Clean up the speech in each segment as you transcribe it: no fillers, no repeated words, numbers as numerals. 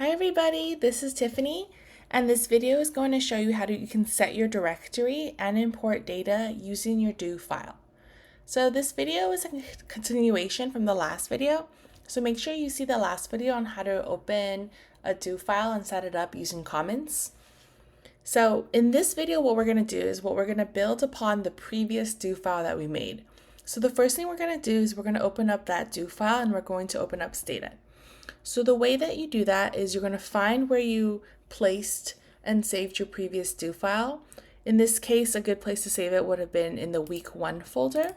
Hi everybody, this is Tiffany, and this video is going to show you how you can set your directory and import data using your do file. So this video is a continuation from the last video, so make sure you see the last video on how to open a do file and set it up using comments. So in this video, what we're going to do is we're going to build upon the previous do file that we made. So the first thing we're going to do is we're going to open up that do file and we're going to open up Stata. So the way that you do that is you're going to find where you placed and saved your previous do file. In this case, a good place to save it would have been in the week 1 folder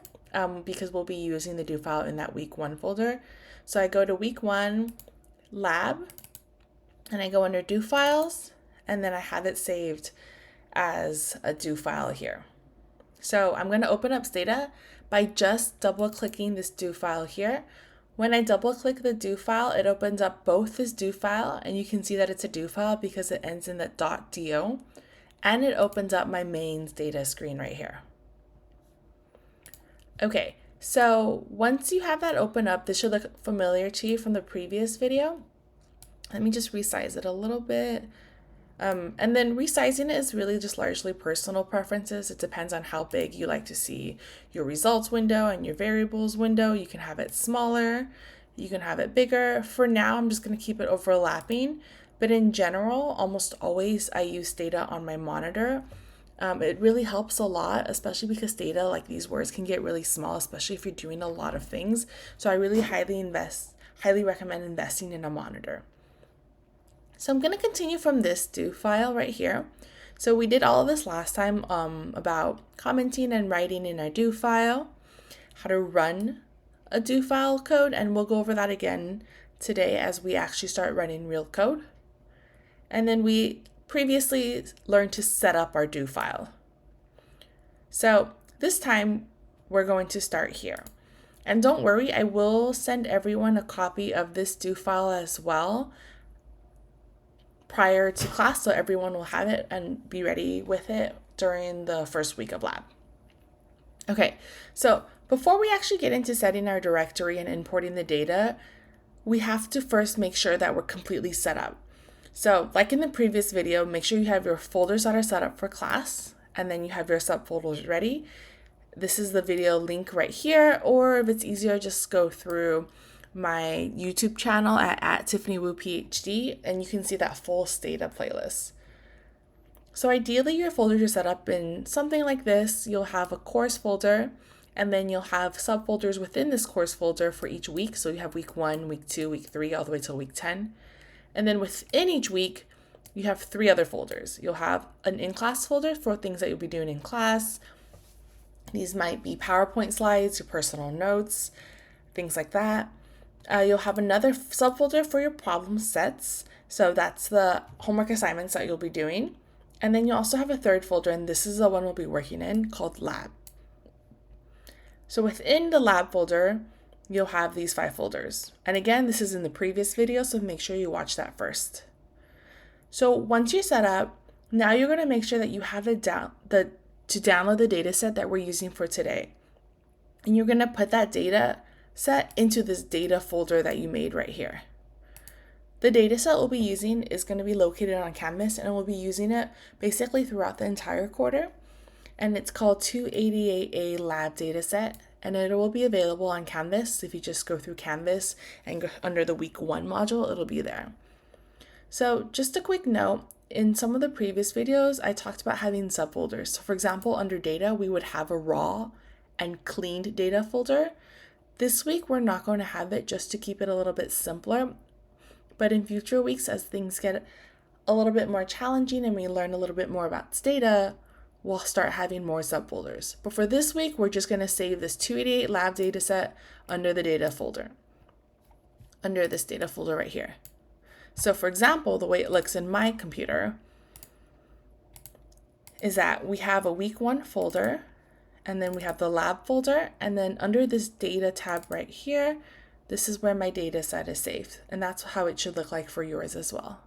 because we'll be using the do file in that week 1 folder. So I go to week 1 lab and I go under do files and then I have it saved as a do file here. So I'm going to open up Stata by just double clicking this do file here. When I double click the do file, it opens up both this do file, and you can see that it's a do file because it ends in the .do, and it opens up my mains data screen right here. Okay, so once you have that open up, this should look familiar to you from the previous video. Let me just resize it a little bit. And then resizing it is really just largely personal preferences. It depends on how big you like to see your results window and your variables window. You can have it smaller, you can have it bigger. For now, I'm just going to keep it overlapping, but in general, almost always I use Stata on my monitor. It really helps a lot, especially because Stata, like these words, can get really small, especially if you're doing a lot of things. So I really highly recommend investing in a monitor. So I'm going to continue from this do file right here. So we did all of this last time about commenting and writing in our do file, how to run a do file code, and we'll go over that again today as we actually start running real code. And then we previously learned to set up our do file. So this time we're going to start here. And don't worry, I will send everyone a copy of this do file as well prior to class, so everyone will have it and be ready with it during the first week of lab. Okay, so before we actually get into setting our directory and importing the data, we have to first make sure that we're completely set up. So like in the previous video, make sure you have your folders that are set up for class, and then you have your subfolders ready. This is the video link right here, or if it's easier, just go through my YouTube channel at Tiffany Wu PhD, and you can see that full Stata playlist. So ideally your folders are set up in something like this. You'll have a course folder, and then you'll have subfolders within this course folder for each week. So you have week 1, week 2, week 3, all the way till week 10. And then within each week, you have 3 other folders. You'll have an in-class folder for things that you'll be doing in class. These might be PowerPoint slides, your personal notes, things like that. You'll have another subfolder for your problem sets. So that's the homework assignments that you'll be doing. And then you also have a third folder, and this is the one we'll be working in, called lab. So within the lab folder, you'll have these 5 folders. And again, this is in the previous video, so make sure you watch that first. So once you're set up, now you're going to make sure that you have to download the data set that we're using for today. And you're going to put that data set into this data folder that you made right here. The data set we'll be using is going to be located on Canvas, and we'll be using it basically throughout the entire quarter. And it's called 288A Lab Dataset, and it will be available on Canvas. If you just go through Canvas and go under the week 1 module, it'll be there. So just a quick note, in some of the previous videos, I talked about having subfolders. So for example, under data, we would have a raw and cleaned data folder. This week, we're not going to have it just to keep it a little bit simpler, but in future weeks, as things get a little bit more challenging and we learn a little bit more about Stata, we'll start having more subfolders. But for this week, we're just going to save this 288 lab dataset under the data folder, under this data folder right here. So for example, the way it looks in my computer is that we have a week 1 folder, and then we have the lab folder, and then under this data tab right here, this is where my data set is saved. And that's how it should look like for yours as well.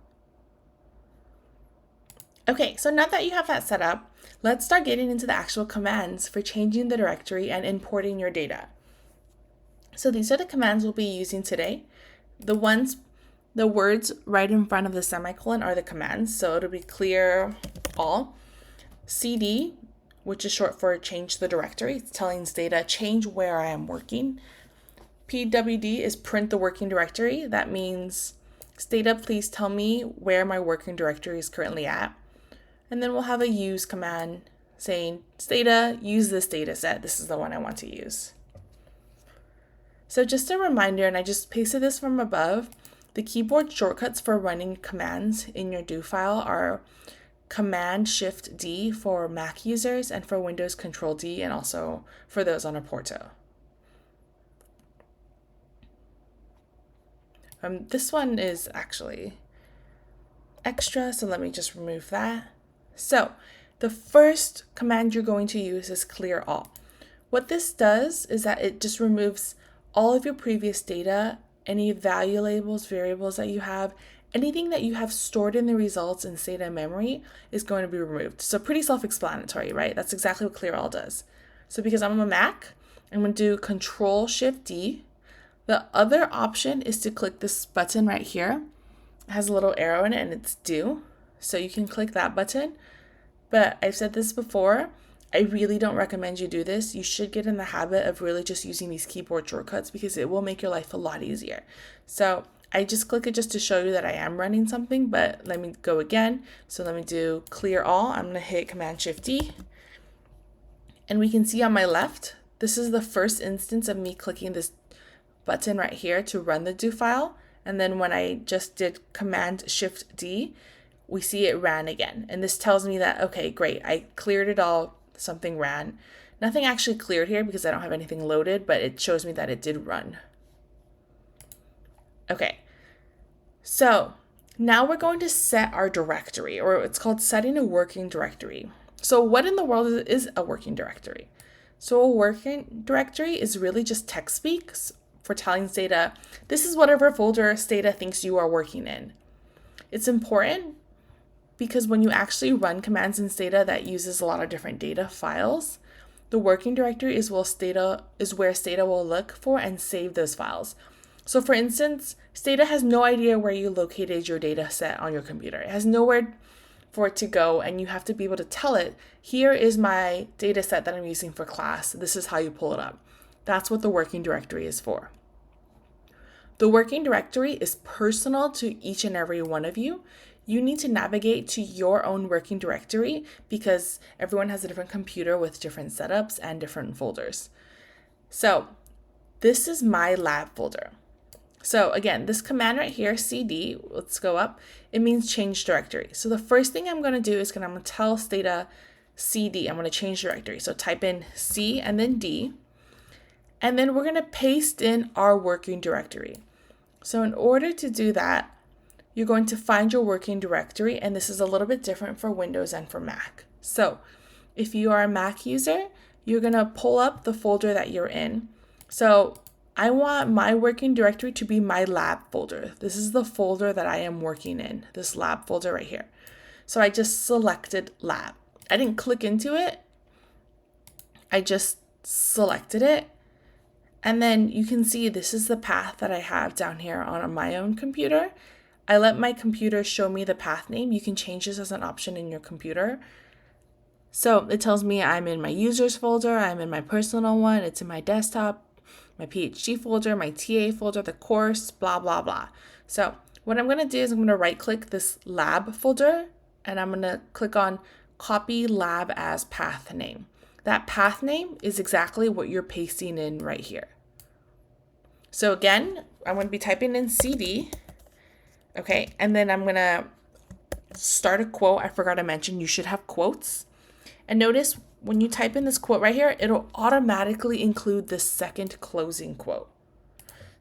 Okay, so now that you have that set up, let's start getting into the actual commands for changing the directory and importing your data. So these are the commands we'll be using today. The ones The words right in front of the semicolon are the commands, so it'll be clear all. CD, which is short for change the directory, it's telling Stata change where I am working. PWD is print the working directory. That means Stata, please tell me where my working directory is currently at. And then we'll have a use command saying, Stata, use this data set. This is the one I want to use. So just a reminder, and I just pasted this from above, the keyboard shortcuts for running commands in your do file are Command-Shift-D for Mac users and for Windows Control-D, and also for those on Apporto. This one is actually extra, so let me just remove that. So the first command you're going to use is clear all. What this does is that it just removes all of your previous data, any value labels, variables that you have, anything that you have stored in the results in Stata memory is going to be removed. So pretty self-explanatory, right? That's exactly what clear all does. So because I'm on a Mac, I'm going to do Control-Shift-D. The other option is to click this button right here. It has a little arrow in it and it's do. So you can click that button. But I've said this before, I really don't recommend you do this. You should get in the habit of really just using these keyboard shortcuts because it will make your life a lot easier. So I just click it just to show you that I am running something, but let me go again. So let me do clear all. I'm going to hit Command-Shift-D. And we can see on my left, this is the first instance of me clicking this button right here to run the do file. And then when I just did Command-Shift-D, we see it ran again. And this tells me that, okay, great, I cleared it all, something ran. Nothing actually cleared here because I don't have anything loaded, but it shows me that it did run. Okay, so now we're going to set our directory, or it's called setting a working directory. So what in the world is a working directory? So a working directory is really just text speaks for telling Stata, this is whatever folder Stata thinks you are working in. It's important because when you actually run commands in Stata that uses a lot of different data files, the working directory is where Stata will look for and save those files. So for instance, Stata has no idea where you located your data set on your computer. It has nowhere for it to go, and you have to be able to tell it, here is my data set that I'm using for class. This is how you pull it up. That's what the working directory is for. The working directory is personal to each and every one of you. You need to navigate to your own working directory because everyone has a different computer with different setups and different folders. So this is my lab folder. So again, this command right here, CD, let's go up, it means change directory. So the first thing I'm going to do is I'm going to tell Stata CD, I'm going to change directory. So type in C and then D, and then we're going to paste in our working directory. So in order to do that, you're going to find your working directory, and this is a little bit different for Windows and for Mac. So if you are a Mac user, you're going to pull up the folder that you're in. So I want my working directory to be my lab folder. This is the folder that I am working in, this lab folder right here. So I just selected lab. I didn't click into it. I just selected it. And then you can see this is the path that I have down here on my own computer. I let my computer show me the path name. You can change this as an option in your computer. So it tells me I'm in my users folder, I'm in my personal one, it's in my desktop, my PhD folder, my TA folder, the course, blah, blah, blah. So what I'm going to do is I'm going to right click this lab folder and I'm going to click on copy lab as path name. That path name is exactly what you're pasting in right here. So again, I'm going to be typing in CD. Okay, and then I'm going to start a quote. I forgot to mention you should have quotes. And notice when you type in this quote right here, it'll automatically include the second closing quote.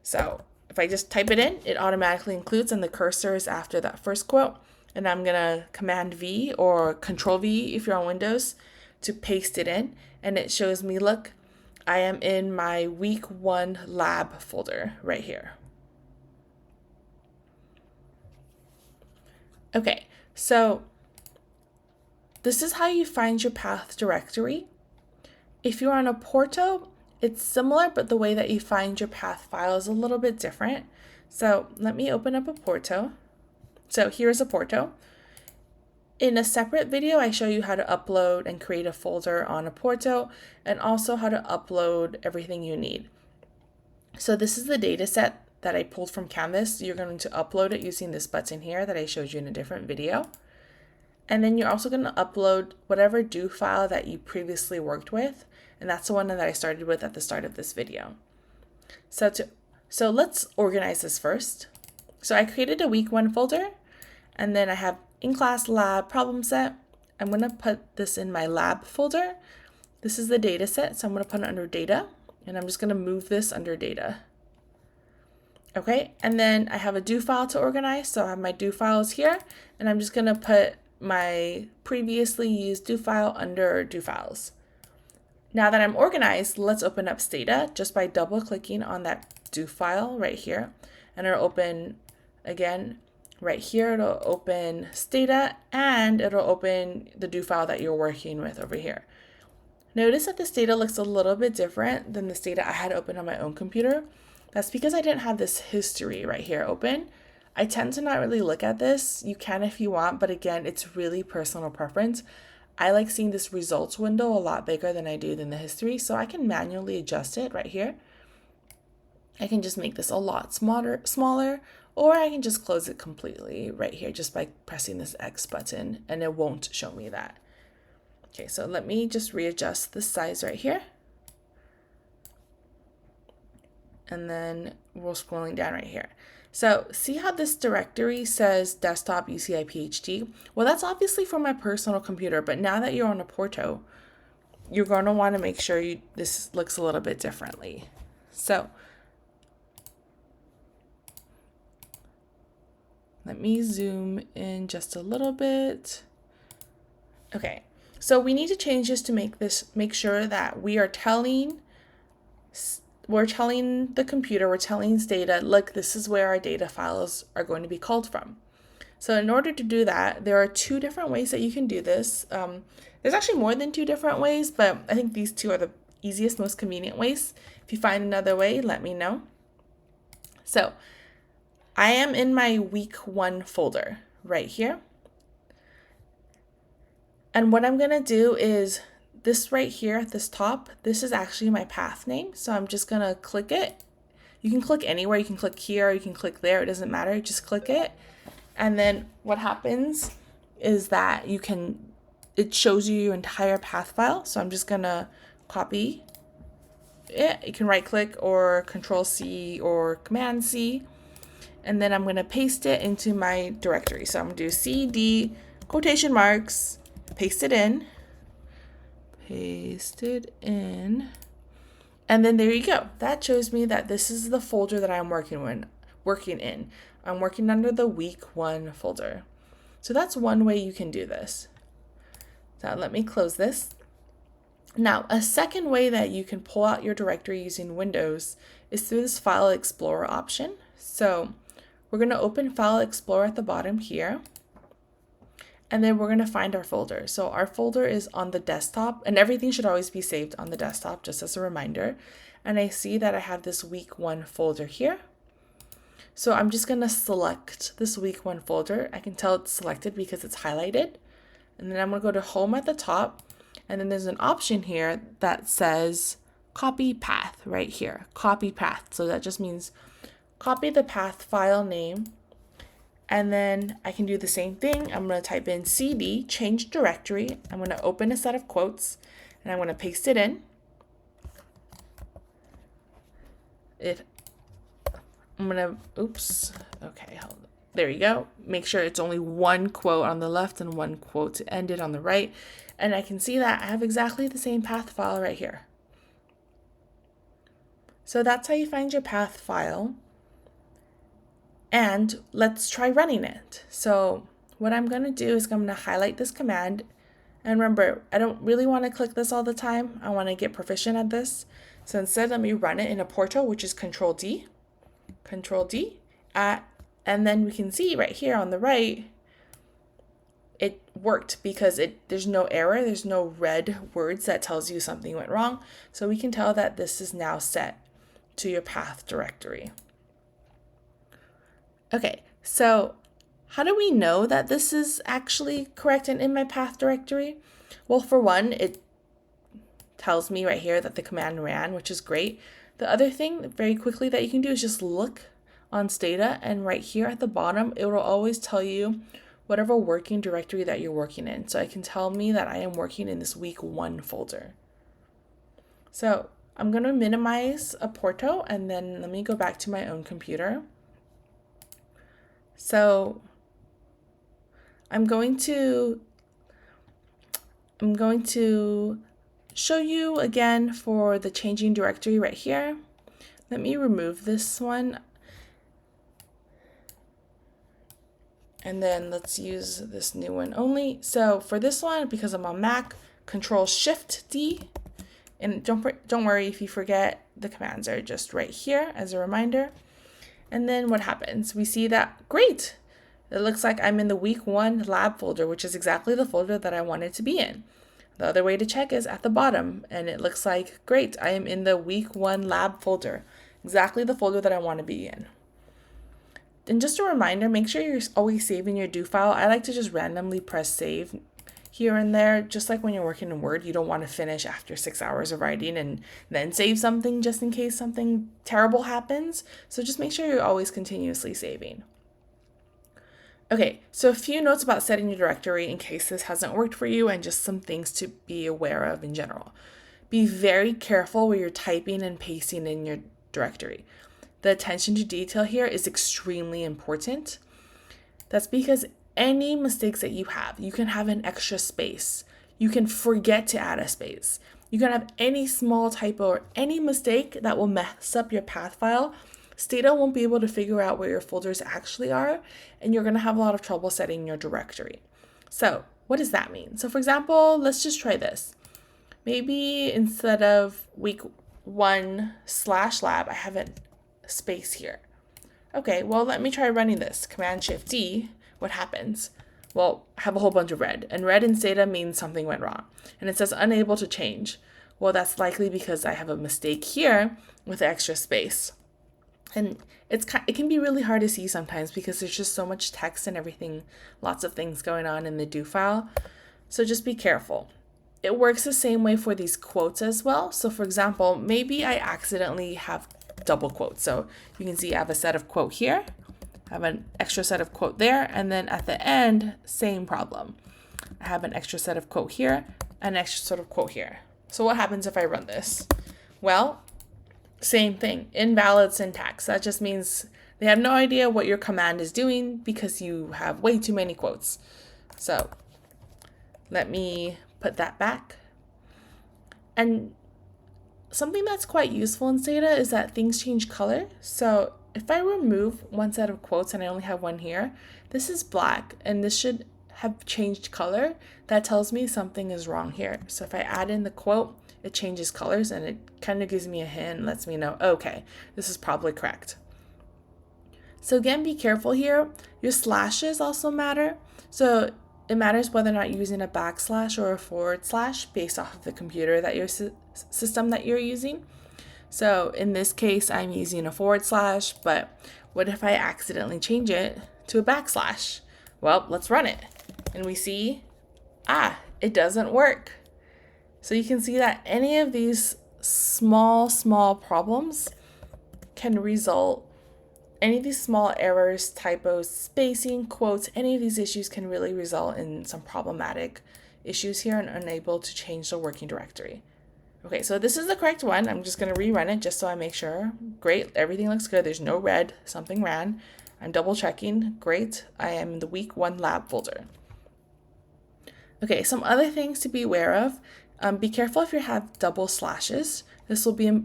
So if I just type it in, it automatically includes, and the cursor is after that first quote. And I'm going to Command V or Control V if you're on Windows to paste it in. And it shows me, look, I am in my week 1 lab folder right here. Okay, so this is how you find your path directory. If you're on Apporto, it's similar, but the way that you find your path file is a little bit different. So let me open up Apporto. So here's Apporto. In a separate video, I show you how to upload and create a folder on Apporto and also how to upload everything you need. So this is the data set that I pulled from Canvas. You're going to upload it using this button here that I showed you in a different video. And then you're also going to upload whatever do file that you previously worked with. And that's the one that I started with at the start of this video. So let's organize this first. So I created a week 1 folder, and then I have in-class lab problem set. I'm going to put this in my lab folder. This is the data set, so I'm going to put it under data, and I'm just going to move this under data. Okay, and then I have a do file to organize, so I have my do files here, and I'm just going to put my previously used do file under do files. Now that I'm organized, let's open up Stata just by double clicking on that do file right here, and it'll open again right here. It'll open Stata, and it'll open the do file that you're working with over here. Notice that this data looks a little bit different than this data I had open on my own computer. That's because I didn't have this history right here open. I tend to not really look at this. You can if you want, but again, it's really personal preference. I like seeing this results window a lot bigger than I do than the history, so I can manually adjust it right here. I can just make this a lot smaller, or I can just close it completely right here just by pressing this X button, and it won't show me that. Okay, so let me just readjust the size right here. And then we're scrolling down right here. So see how this directory says desktop UCI PhD? Well, that's obviously for my personal computer, but now that you're on Apporto, you're going to want to make sure this looks a little bit differently. So let me zoom in just a little bit. Okay, so we need to change this to make sure that we are telling the computer, we're telling Stata, look, this is where our data files are going to be called from. So in order to do that, there are 2 different ways that you can do this. There's actually more than 2 different ways, but I think these 2 are the easiest, most convenient ways. If you find another way, let me know. So I am in my week 1 folder right here. And what I'm going to do is this right here at this top, this is actually my path name. So I'm just going to click it. You can click anywhere. You can click here, you can click there. It doesn't matter. Just click it. And then what happens is that it shows you your entire path file. So I'm just going to copy it. You can right click or Control C or Command C. And then I'm going to paste it into my directory. So I'm going to do CD quotation marks, paste it in. Paste it in, and then there you go. That shows me that this is the folder that I'm working in. I'm working under the week 1 folder. So that's one way you can do this. Now let me close this. Now a second way that you can pull out your directory using Windows is through this File Explorer option. So we're going to open File Explorer at the bottom here. And then we're going to find our folder. So our folder is on the desktop, and everything should always be saved on the desktop, just as a reminder. And I see that I have this week 1 folder here. So I'm just going to select this week 1 folder. I can tell it's selected because it's highlighted. And then I'm going to go to home at the top. And then there's an option here that says copy path right here, copy path. So that just means copy the path file name. And then I can do the same thing. I'm going to type in CD, change directory. I'm going to open a set of quotes, and I'm going to paste it in. Okay, hold on. There you go. Make sure it's only 1 quote on the left and 1 quote to end it on the right. And I can see that I have exactly the same path file right here. So that's how you find your path file. And let's try running it. So what I'm going to do is I'm going to highlight this command. And remember, I don't really want to click this all the time. I want to get proficient at this. So instead, let me run it in Apporto, which is Control D. And then we can see right here on the right, it worked because there's no error. There's no red words that tells you something went wrong. So we can tell that this is now set to your path directory. Okay, so how do we know that this is actually correct and in my path directory? Well, for one, it tells me right here that the command ran, which is great. The other thing very quickly that you can do is just look on Stata, and right here at the bottom, it will always tell you whatever working directory that you're working in. So it can tell me that I am working in this week 1 folder. So I'm going to minimize Apporto, and then let me go back to my own computer. So I'm going to show you again for the changing directory right here. Let me remove this one. And then let's use this new one only. So for this one, because I'm on Mac, Control-Shift-D. And don't worry if you forget, the commands are just right here as a reminder. And then what happens? We see that, great! It looks like I'm in the week 1 lab folder, which is exactly the folder that I wanted to be in. The other way to check is at the bottom, and it looks like, great, I am in the week 1 lab folder, exactly the folder that I want to be in. And just a reminder, make sure you're always saving your do file. I like to just randomly press save here and there, just like when you're working in Word. You don't want to finish after 6 hours of writing and then save something just in case something terrible happens. So just make sure you're always continuously saving. Okay, so a few notes about setting your directory in case this hasn't worked for you, and just some things to be aware of in general. Be very careful where you're typing and pasting in your directory. The attention to detail here is extremely important. That's because any mistakes that you can have an extra space. You can forget to add a space. You can have any small typo or any mistake that will mess up your path file. Stata won't be able to figure out where your folders actually are, and you're going to have a lot of trouble setting your directory. So what does that mean? So for example, let's just try this. Maybe instead of week 1/lab, I have a space here. Okay, well, let me try running this. Command-Shift-D, what happens? Well, I have a whole bunch of red, and red in Stata means something went wrong. And it says unable to change. Well, that's likely because I have a mistake here with the extra space. And it can be really hard to see sometimes because there's just so much text and everything, lots of things going on in the do file. So just be careful. It works the same way for these quotes as well. So for example, maybe I accidentally have double quotes. So you can see I have a set of quote here, I have an extra set of quote there, and then at the end, same problem. I have an extra set of quote here, and an extra set of quote here. So what happens if I run this? Well, same thing, invalid syntax. That just means they have no idea what your command is doing because you have way too many quotes. So let me put that back. And something that's quite useful in Stata is that things change color. So if I remove one set of quotes and I only have one here, this is black and this should have changed color. That tells me something is wrong here. So if I add in the quote, it changes colors and it kind of gives me a hint and lets me know, okay, this is probably correct. So again, be careful here. Your slashes also matter. So it matters whether or not you're using a backslash or a forward slash based off of the computer that your system that you're using. So in this case, I'm using a forward slash, but what if I accidentally change it to a backslash? Well, let's run it. And we see, it doesn't work. So you can see that any of these small problems can result, any of these small errors, typos, spacing, quotes, any of these issues can really result in some problematic issues here and unable to change the working directory. Okay, so this is the correct one. I'm just going to rerun it just so I make sure. Great, everything looks good. There's no red, something ran. I'm double checking. Great, I am in the week 1 lab folder. Okay, some other things to be aware of. Be careful if you have double slashes. This will be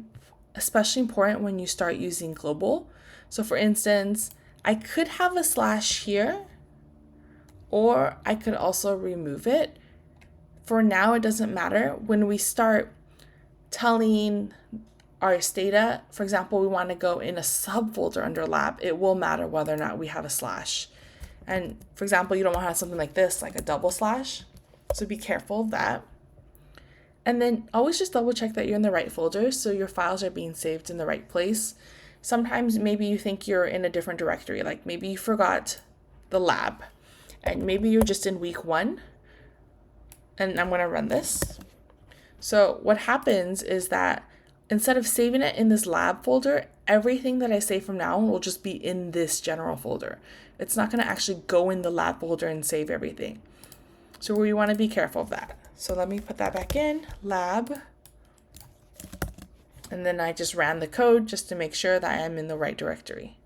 especially important when you start using global. So for instance, I could have a slash here, or I could also remove it. For now, it doesn't matter. When we start telling our Stata, for example, we want to go in a subfolder under lab, it will matter whether or not we have a slash. And for example, you don't want to have something like this, like a double slash. So be careful of that. And then always just double check that you're in the right folder so your files are being saved in the right place. sometimes maybe you think you're in a different directory, like maybe you forgot the lab and maybe you're just in week 1, and I'm going to run this. So what happens is that instead of saving it in this lab folder, everything that I say from now on will just be in this general folder. It's not going to actually go in the lab folder and save everything. So we want to be careful of that. So let me put that back in, lab. And then I just ran the code just to make sure that I am in the right directory.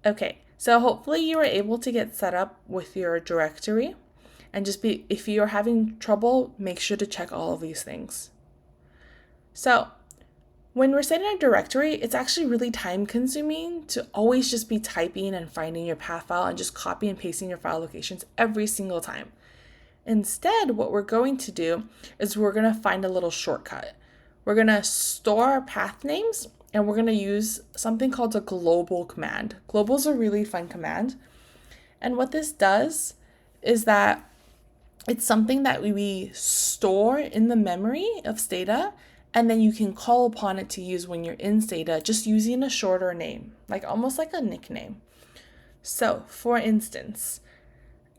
Okay, so hopefully you were able to get set up with your directory. And just if you're having trouble, make sure to check all of these things. So when we're setting a directory, it's actually really time consuming to always just be typing and finding your path file and just copy and pasting your file locations every single time. Instead, what we're going to do is we're going to find a little shortcut. We're going to store our path names and we're going to use something called a global command. Global is a really fun command. And what this does is that it's something that we store in the memory of Stata, and then you can call upon it to use when you're in Stata, just using a shorter name, like almost like a nickname. So for instance,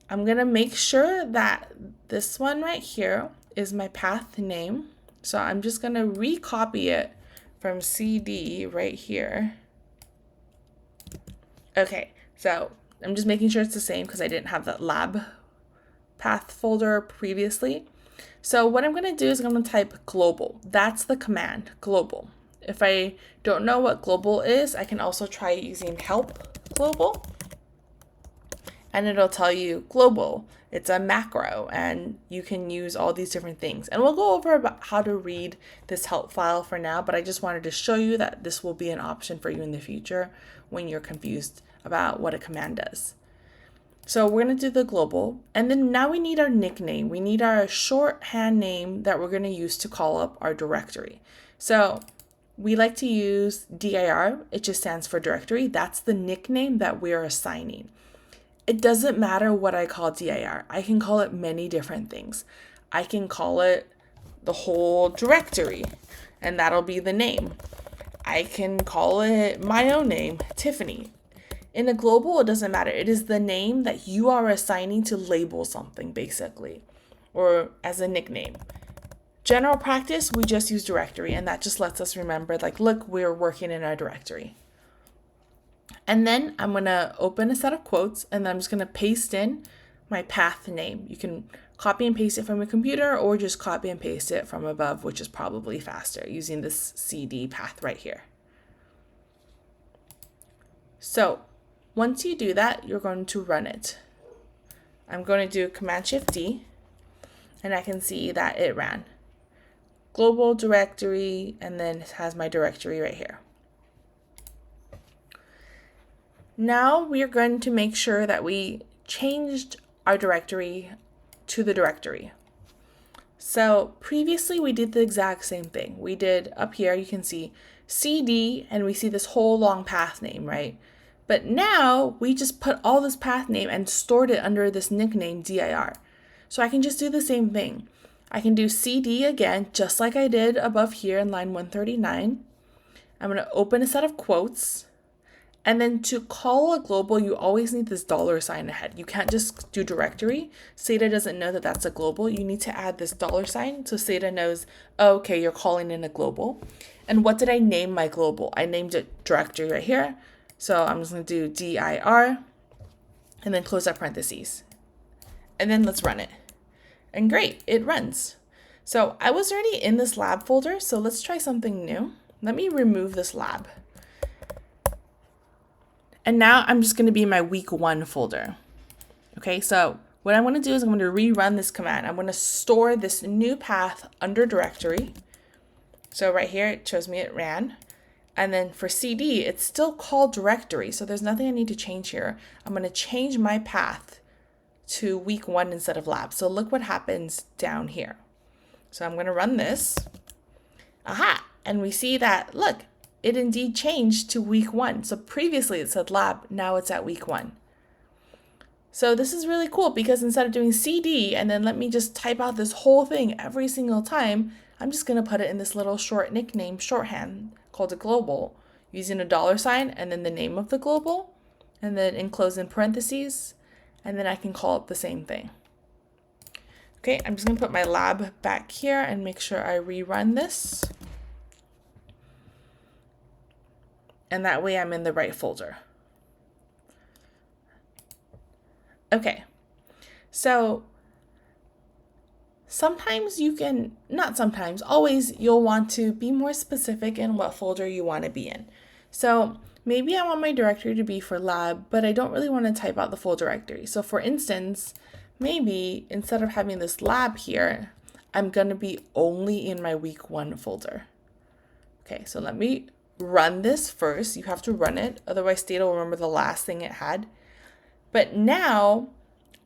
I'm going to make sure that this one right here is my path name. So I'm just going to recopy it from CD right here. Okay, so I'm just making sure it's the same because I didn't have that lab path folder previously. So what I'm going to do is I'm going to type global. That's the command, global. If I don't know what global is, I can also try using help global. And it'll tell you global. It's a macro and you can use all these different things. And we'll go over about how to read this help file for now, but I just wanted to show you that this will be an option for you in the future when you're confused about what a command does. So we're going to do the global, and then now we need our nickname. We need our shorthand name that we're going to use to call up our directory. So we like to use dir. It just stands for directory. That's the nickname that we're assigning. It doesn't matter what I call dir. I can call it many different things. I can call it the whole directory, and that'll be the name. I can call it my own name, Tiffany. In a global, it doesn't matter. It is the name that you are assigning to label something, basically, or as a nickname. General practice, we just use directory, and that just lets us remember, like, look, we're working in our directory. And then I'm going to open a set of quotes, and then I'm just going to paste in my path name. You can copy and paste it from your computer, or just copy and paste it from above, which is probably faster, using this CD path right here. So once you do that, you're going to run it. I'm going to do Command-Shift-D, and I can see that it ran. Global directory, and then it has my directory right here. Now we are going to make sure that we changed our directory to the directory. So previously we did the exact same thing. We did up here, you can see CD, and we see this whole long path name, right? But now we just put all this path name and stored it under this nickname dir. So I can just do the same thing. I can do CD again, just like I did above here in line 139. I'm going to open a set of quotes. And then to call a global, you always need this $sign ahead. You can't just do directory. Stata doesn't know that that's a global. You need to add this $sign so Stata knows, oh, okay, you're calling in a global. And what did I name my global? I named it directory right here. So I'm just going to do dir and then close up parentheses. And then let's run it. And great, it runs. So I was already in this lab folder, so let's try something new. Let me remove this lab. And now I'm just going to be in my week 1 folder. Okay, so what I'm going to do is I'm going to rerun this command. I'm going to store this new path under directory. So right here, it shows me it ran. And then for CD, it's still called directory. So there's nothing I need to change here. I'm going to change my path to week 1 instead of lab. So look what happens down here. So I'm going to run this. Aha! And we see that, look, it indeed changed to week 1. So previously it said lab, now it's at week 1. So this is really cool because instead of doing CD and then let me just type out this whole thing every single time, I'm just going to put it in this little short nickname shorthand called a global using a $sign and then the name of the global, and then enclose in parentheses, and then I can call it the same thing. Okay, I'm just going to put my lab back here and make sure I rerun this. And that way I'm in the right folder. Okay, so sometimes you can, not sometimes, always you'll want to be more specific in what folder you want to be in. So maybe I want my directory to be for lab, but I don't really want to type out the full directory. So for instance, maybe instead of having this lab here, I'm going to be only in my week 1 folder. Okay, so let me run this first. You have to run it, otherwise Stata will remember the last thing it had. But now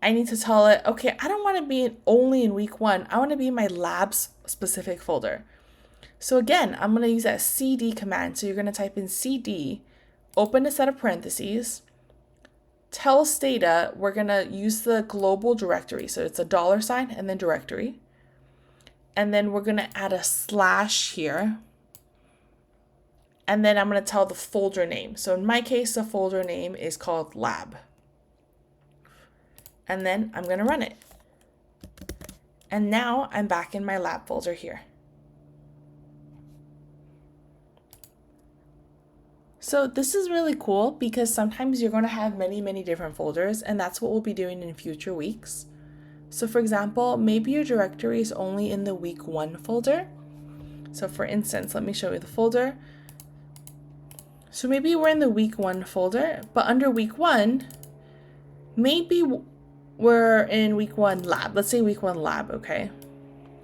I need to tell it, okay, I don't want to be only in week 1. I want to be in my labs specific folder. So again, I'm going to use that cd command. So you're going to type in cd, open a set of parentheses, tell Stata we're going to use the global directory. So it's a $sign and then directory. And then we're going to add a slash here. And then I'm going to tell the folder name. So in my case, the folder name is called lab. And then I'm going to run it. And now I'm back in my lab folder here. So this is really cool because sometimes you're going to have many different folders, and that's what we'll be doing in future weeks. So for example, maybe your directory is only in the week 1 folder. So for instance, let me show you the folder. So maybe we're in the week 1 folder, but under week 1, maybe we're in week 1 lab. Let's say week 1 lab, okay?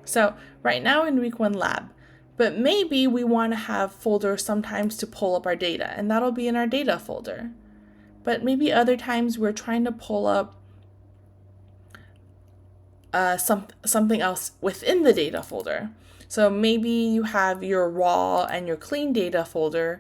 So right now in week 1 lab, but maybe we want to have folders sometimes to pull up our data, and that'll be in our data folder. But maybe other times we're trying to pull up something else within the data folder. So maybe you have your raw and your clean data folder,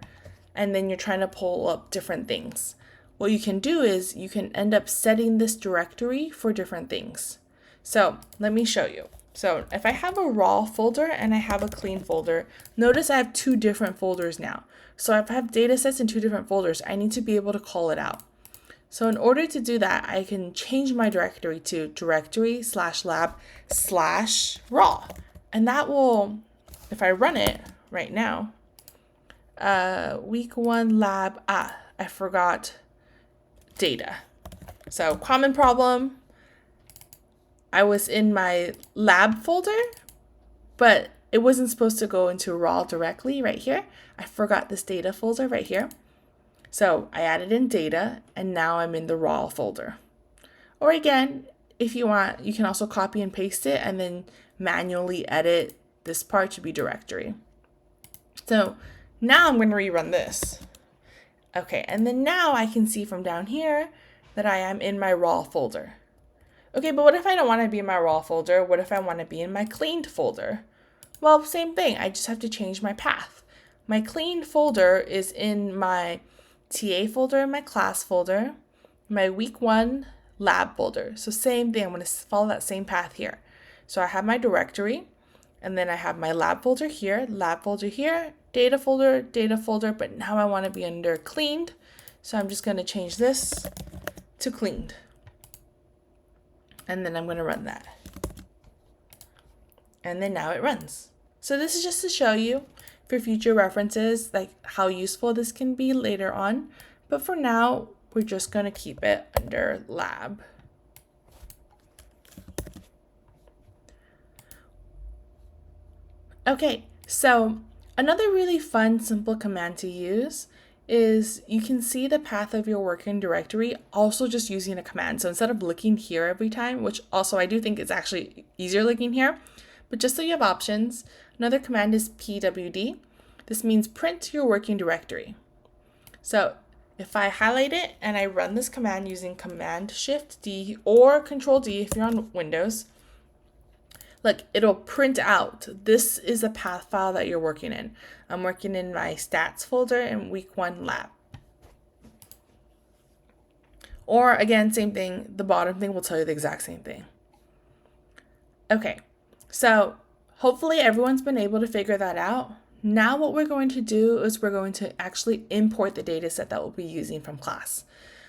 and then you're trying to pull up different things. What you can do is you can end up setting this directory for different things. So let me show you. So if I have a raw folder and I have a clean folder, notice I have 2 different folders now. So if I have data sets in 2 different folders, I need to be able to call it out. So in order to do that, I can change my directory to directory/lab/raw. And that will, if I run it right now, week 1 lab, I forgot data. So common problem, I was in my lab folder, but it wasn't supposed to go into raw directly right here. I forgot this data folder right here. So I added in data, and now I'm in the raw folder. Or again, if you want, you can also copy and paste it and then manually edit this part to be directory. So now I'm going to rerun this. Okay, and then now I can see from down here that I am in my raw folder. Okay, but what if I don't want to be in my raw folder? What if I want to be in my cleaned folder? Well, same thing. I just have to change my path. My cleaned folder is in my TA folder, my class folder, my week 1 lab folder. So same thing. I'm going to follow that same path here. So I have my directory, and then I have my lab folder here, data folder, but now I want to be under cleaned. So I'm just going to change this to cleaned. And then I'm going to run that. And then now it runs. So this is just to show you for future references, like how useful this can be later on. But for now, we're just going to keep it under lab. Okay, so another really fun, simple command to use is you can see the path of your working directory also just using a command. So instead of looking here every time, which also I do think is actually easier looking here, but just so you have options, another command is pwd. This means print your working directory. So if I highlight it and I run this command using Command-Shift-D or Control-D if you're on Windows, look, it'll print out. This is a path file that you're working in. I'm working in my stats folder in week 1 lab. Or again, same thing, the bottom thing will tell you the exact same thing. Okay, so hopefully everyone's been able to figure that out. Now what we're going to do is we're going to actually import the data set that we'll be using from class.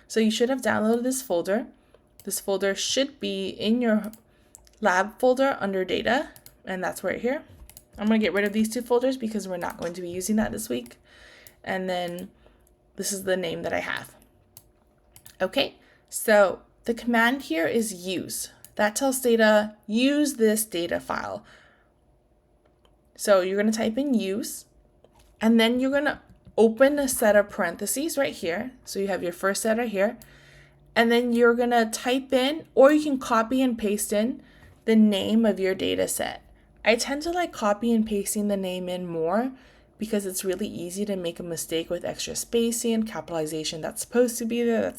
So you should have downloaded this folder. This folder should be in your lab folder under data, and that's right here. I'm going to get rid of these two folders because we're not going to be using that this week. And then this is the name that I have. Okay, so the command here is use. That tells Stata, use this data file. So you're going to type in use, and then you're going to open a set of parentheses right here. So you have your first set right here. And then you're going to type in, or you can copy and paste in the name of your data set. I tend to like copy and pasting the name in more because it's really easy to make a mistake with extra spacing, capitalization that's supposed to be there,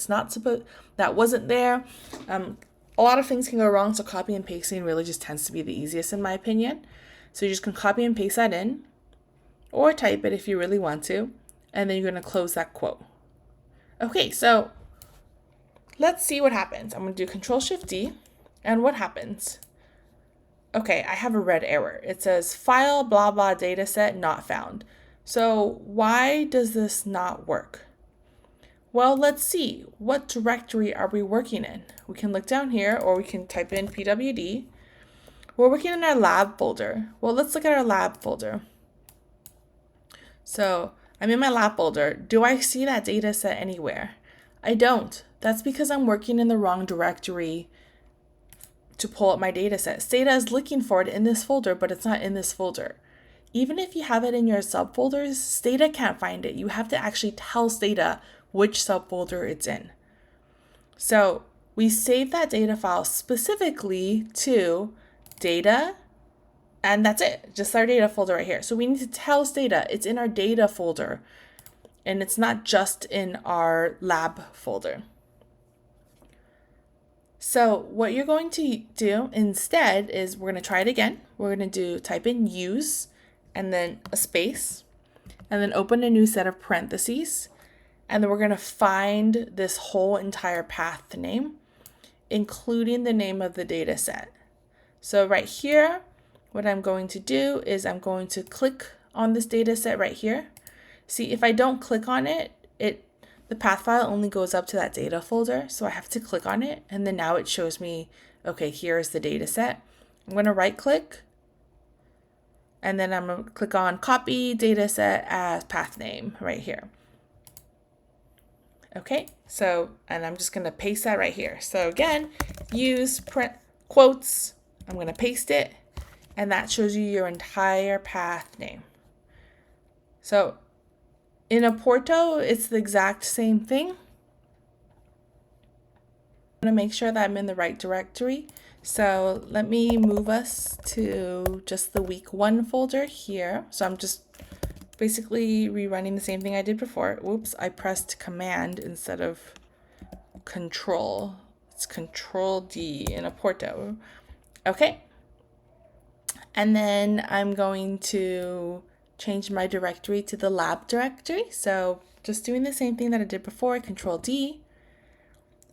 that wasn't there. A lot of things can go wrong, so copy and pasting really just tends to be the easiest in my opinion. So you just can copy and paste that in, or type it if you really want to, and then you're going to close that quote. Okay, so let's see what happens. I'm going to do Control-Shift-D, and what happens? Okay, I have a red error. It says file blah blah dataset not found. So why does this not work? Well, let's see. What directory are we working in? We can look down here, or we can type in pwd. We're working in our lab folder. Well, let's look at our lab folder. So I'm in my lab folder. Do I see that data set anywhere? I don't. That's because I'm working in the wrong directory to pull up my data set. Stata is looking for it in this folder, but it's not in this folder. Even if you have it in your subfolders, Stata can't find it. You have to actually tell Stata which subfolder it's in. So we save that data file specifically to data, and that's it, just our data folder right here. So we need to tell Stata it's in our data folder, and it's not just in our lab folder. So what you're going to do instead is we're going to try it again. We're going to type in use, and then a space, and then open a new set of parentheses, and then we're going to find this whole entire path name, including the name of the data set. So right here, what I'm going to do is I'm going to click on this data set right here. See, if I don't click on it, the path file only goes up to that data folder. So I have to click on it, and then now it shows me, okay, here's the data set. I'm going to right click, and then I'm going to click on copy data set as path name right here. Okay, so, and I'm just going to paste that right here. So again, use print quotes. I'm going to paste it, and that shows you your entire path name. So in Apporto, it's the exact same thing. I'm going to make sure that I'm in the right directory. So let me move us to just the week 1 folder here. So I'm just basically rerunning the same thing I did before. Whoops, I pressed Command instead of Control. It's Control-D in Apporto. Okay, and then I'm going to change my directory to the lab directory. So just doing the same thing that I did before, Control-D,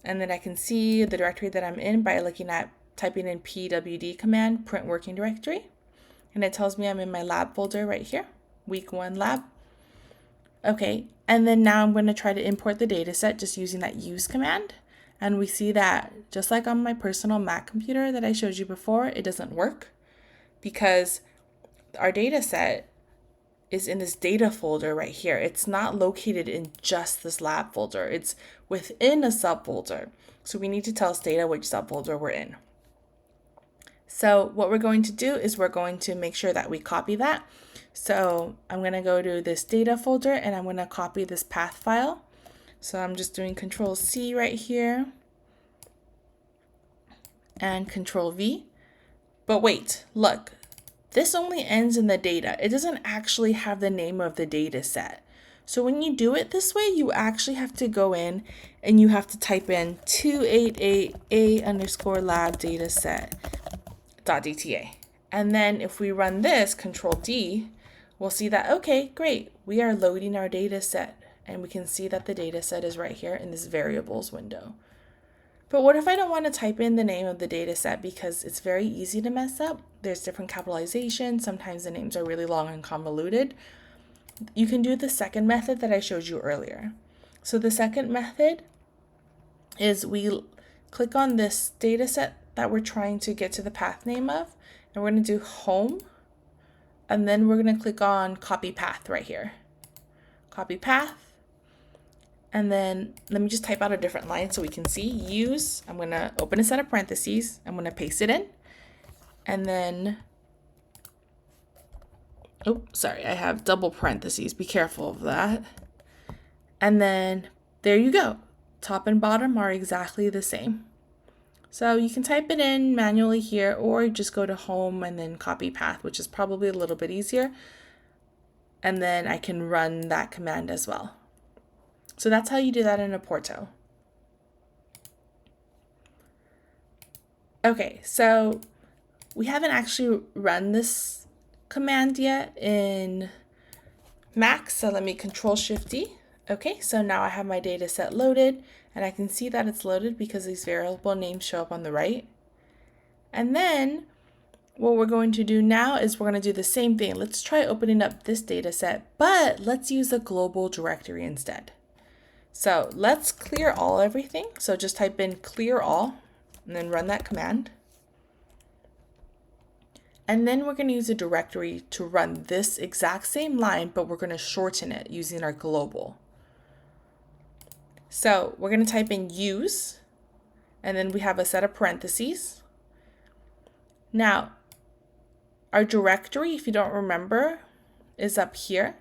and then I can see the directory that I'm in by looking at typing in pwd command, print working directory, and it tells me I'm in my lab folder right here, week 1 lab. Okay, and then now I'm going to try to import the data set just using that use command. And we see that just like on my personal Mac computer that I showed you before, it doesn't work because our data set is in this data folder right here. It's not located in just this lab folder. It's within a subfolder. So we need to tell Stata which subfolder we're in. So what we're going to do is we're going to make sure that we copy that. So I'm going to go to this data folder, and I'm going to copy this path file. So I'm just doing Control-C right here and Control-V. But wait, look, this only ends in the data. It doesn't actually have the name of the data set. So when you do it this way, you actually have to go in and you have to type in 288a_lab dataset.dta. And then if we run this, Control-D, we'll see that, okay, great, we are loading our data set. And we can see that the data set is right here in this variables window. But what if I don't want to type in the name of the data set because it's very easy to mess up? There's different capitalizations. Sometimes the names are really long and convoluted. You can do the second method that I showed you earlier. So the second method is we click on this data set that we're trying to get to the path name of, and we're going to do home, and then we're going to click on copy path right here. Copy path. And then let me just type out a different line so we can see. Use, I'm going to open a set of parentheses. I'm going to paste it in. And then, oh, sorry, I have double parentheses. Be careful of that. And then there you go. Top and bottom are exactly the same. So you can type it in manually here, or just go to home and then copy path, which is probably a little bit easier. And then I can run that command as well. So that's how you do that in Apporto. Okay, so we haven't actually run this command yet in Mac, so let me Control-Shift-D. Okay, so now I have my data set loaded, and I can see that it's loaded because these variable names show up on the right. And then what we're going to do now is we're going to do the same thing. Let's try opening up this data set, but let's use a global directory instead. So let's clear all everything. So just type in clear all and then run that command. And then we're going to use a directory to run this exact same line, but we're going to shorten it using our global. So we're going to type in use, and then we have a set of parentheses. Now, our directory, if you don't remember, is up here.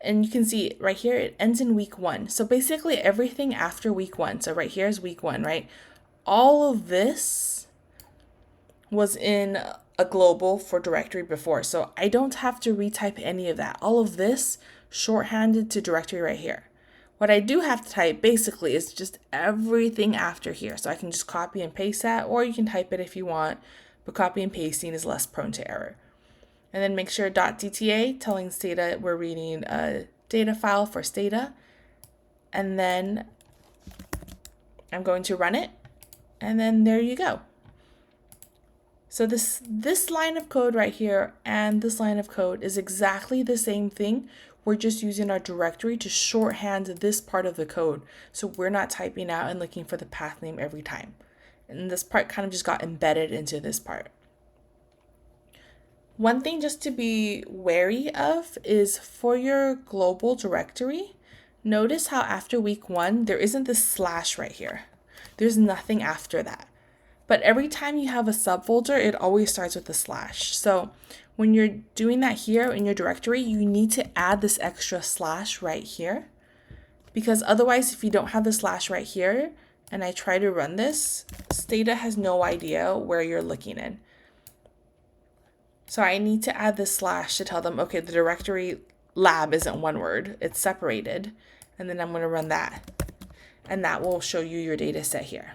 And you can see right here, it ends in week 1. So basically everything after week 1. So right here is week 1, right? All of this was in a global for directory before. So I don't have to retype any of that. All of this shorthanded to directory right here. What I do have to type basically is just everything after here. So I can just copy and paste that, or you can type it if you want, but copy and pasting is less prone to error. And then make sure .dta telling Stata we're reading a data file for Stata. And then I'm going to run it. And then there you go. So this line of code right here and this line of code is exactly the same thing. We're just using our directory to shorthand this part of the code. So we're not typing out and looking for the path name every time. And this part kind of just got embedded into this part. One thing just to be wary of is for your global directory, notice how after week 1, there isn't this slash right here. There's nothing after that. But every time you have a subfolder, it always starts with a slash. So when you're doing that here in your directory, you need to add this extra slash right here. Because otherwise, if you don't have the slash right here, and I try to run this, Stata has no idea where you're looking in. So I need to add this slash to tell them, okay, the directory lab isn't one word, it's separated. And then I'm going to run that. And that will show you your data set here.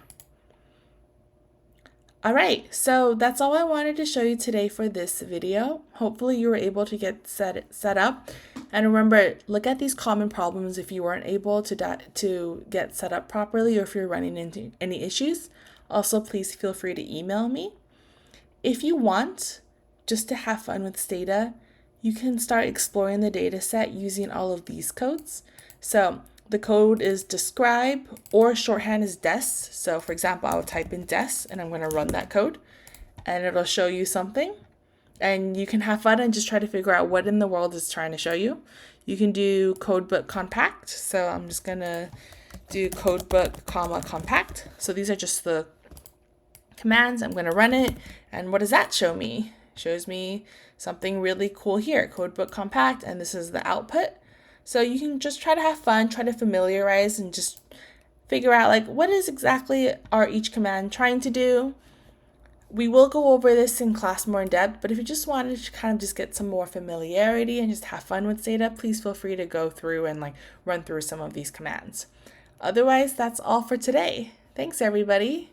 All right, so that's all I wanted to show you today for this video. Hopefully you were able to get set up. And remember, look at these common problems if you weren't able to get set up properly, or if you're running into any issues. Also, please feel free to email me. If you want, just to have fun with Stata, you can start exploring the data set using all of these codes. So the code is describe, or shorthand is des. So for example, I would type in des and I'm going to run that code and it'll show you something. And you can have fun and just try to figure out what in the world it's trying to show you. You can do codebook compact. So I'm just going to do codebook, compact. So these are just the commands. I'm going to run it. And what does that show me? Shows me something really cool here, codebook compact, and this is the output. So you can just try to have fun, try to familiarize, and just figure out like what is exactly are each command trying to do. We will go over this in class more in depth, but if you just wanted to kind of just get some more familiarity and just have fun with Stata, please feel free to go through and like run through some of these commands. Otherwise, that's all for today. Thanks everybody.